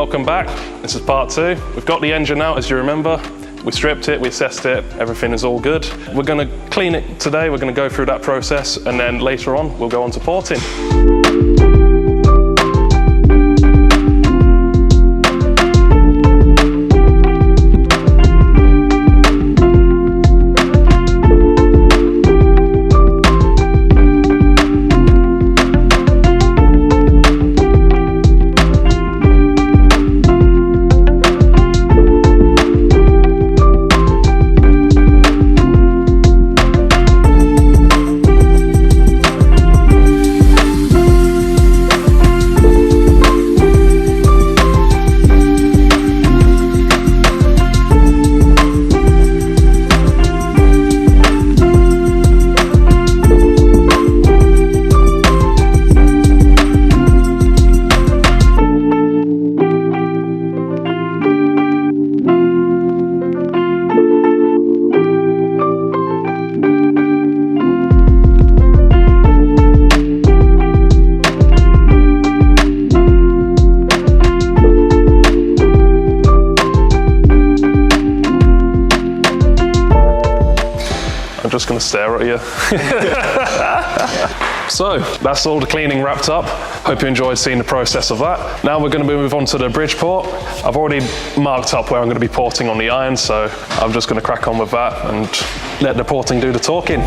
welcome back. This is part 2. We've got the engine out, as you remember. We stripped it, we assessed it, everything is all good. We're going to clean it today, we're going to go through that process, and then later on we'll go on to porting. I'm just going to stare at you. So that's all the cleaning wrapped up. Hope you enjoyed seeing the process of that. Now we're going to move on to the Bridgeport. I've already marked up where I'm going to be porting on the iron, so I'm just going to crack on with that and let the porting do the talking.